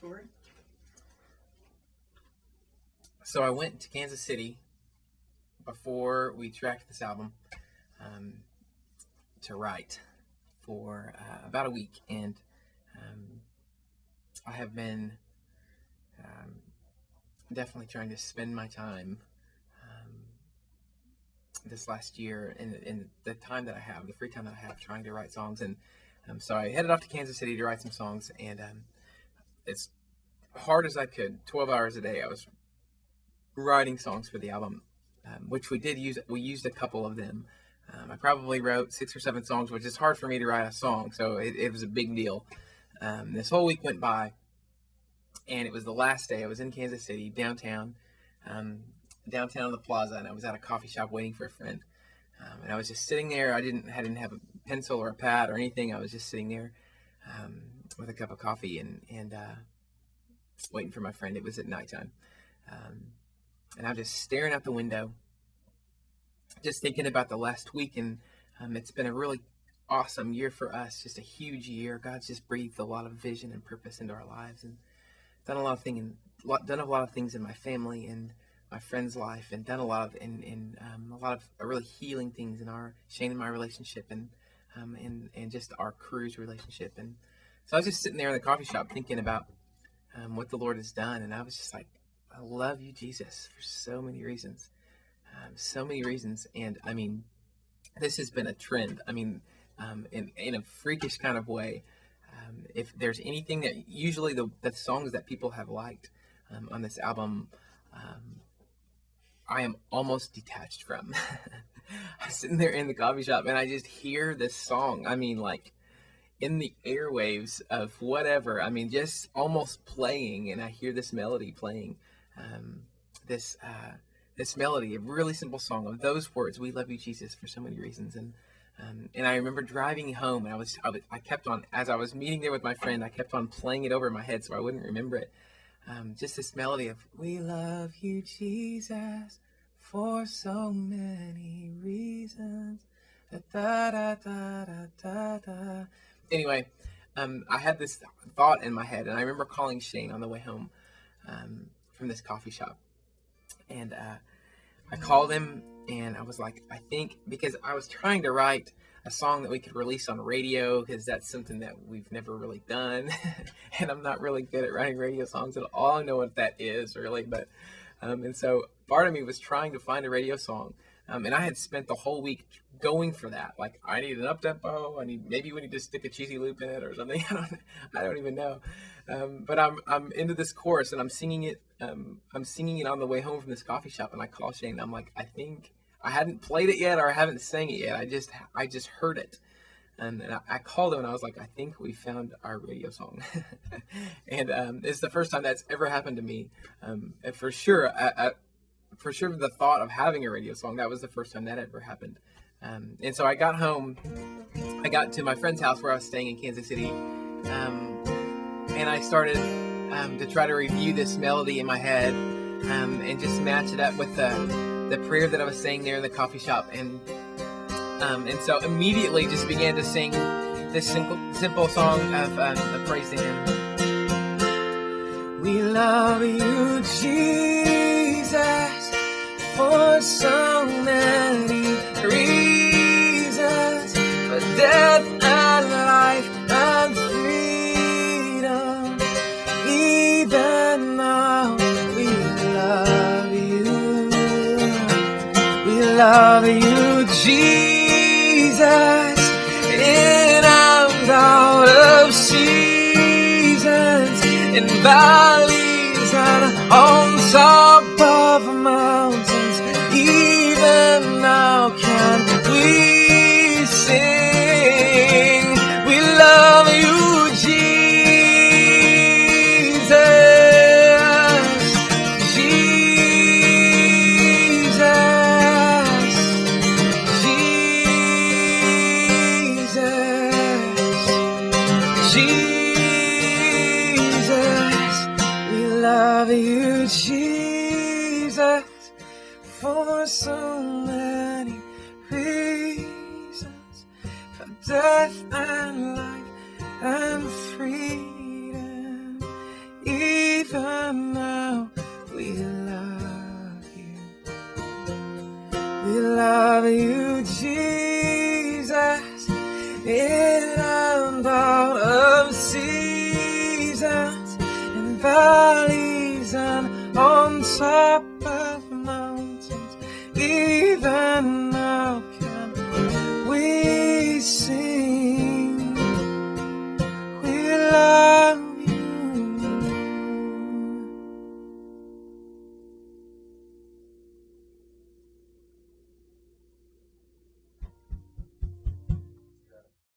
story? So I went to Kansas City before we tracked this album to write for about a week, and I have been definitely trying to spend my time this last year in the time that I have, the free time that I have, trying to write songs. And so I headed off to Kansas City to write some songs, and as hard as I could, 12 hours a day, I was writing songs for the album, which we did use. We used a couple of them. I probably wrote 6 or 7 songs, which is hard for me to write a song, so it was a big deal. This whole week went by, and it was the last day. I was in Kansas City, downtown on the plaza, and I was at a coffee shop waiting for a friend. And I was just sitting there. I didn't have a pencil or a pad or anything. I was just sitting there with a cup of coffee and waiting for my friend. It was at nighttime. And I'm just staring out the window, just thinking about the last week. And it's been a really awesome year for us, just a huge year. God's just breathed a lot of vision and purpose into our lives, and done a lot of things in my family and my friend's life, and done a lot of really healing things in Shane and my relationship, and just our crew's relationship. And so I was just sitting there in the coffee shop thinking about what the Lord has done, and I was just like, I love you, Jesus, for so many reasons. And I mean, this has been a trend. I mean, in a freakish kind of way. If there's anything that usually the songs that people have liked on this album, I am almost detached from. I'm sitting there in the coffee shop and I just hear this song. I mean, like in the airwaves of whatever. I mean, just almost playing, and I hear this melody playing. This melody, a really simple song of those words, "We love you, Jesus, for so many reasons." And I remember driving home, and I kept on, as I was meeting there with my friend, I kept on playing it over in my head so I wouldn't remember it. Just this melody of, "We love you, Jesus, for so many reasons." Da, da, da, da, da, da. Anyway, I had this thought in my head, and I remember calling Shane on the way home from this coffee shop. And I called him, and I was like, I think, because I was trying to write a song that we could release on radio, because that's something that we've never really done. And I'm not really good at writing radio songs at all. I know what that is, really. But and so part of me was trying to find a radio song. And I had spent the whole week going for that. Like, I need an up-tempo. Maybe we need to stick a cheesy loop in it or something. I don't even know. But I'm into this chorus, and I'm singing it. I'm singing it on the way home from this coffee shop, and I call Shane. I'm like, I think I hadn't played it yet, or I haven't sang it yet. I just heard it. And I called him, and I was like, I think we found our radio song. And it's the first time that's ever happened to me. And for sure, the thought of having a radio song, that was the first time that ever happened. And so I got home. I got to my friend's house where I was staying in Kansas City. And I started to try to review this melody in my head and just match it up with the prayer that I was saying there in the coffee shop. And so immediately just began to sing this simple song of praise to Him. We love you, Jesus, for so many reasons, for death and life and freedom. Even now we love you. We love you, Jesus, in and out of seasons, in valleys and on top of mountains. Even now can we sing, we love you, Jesus, Jesus, Jesus, we love you, Jesus, for so many reasons, for death and life and freedom. valleys and on top of mountains.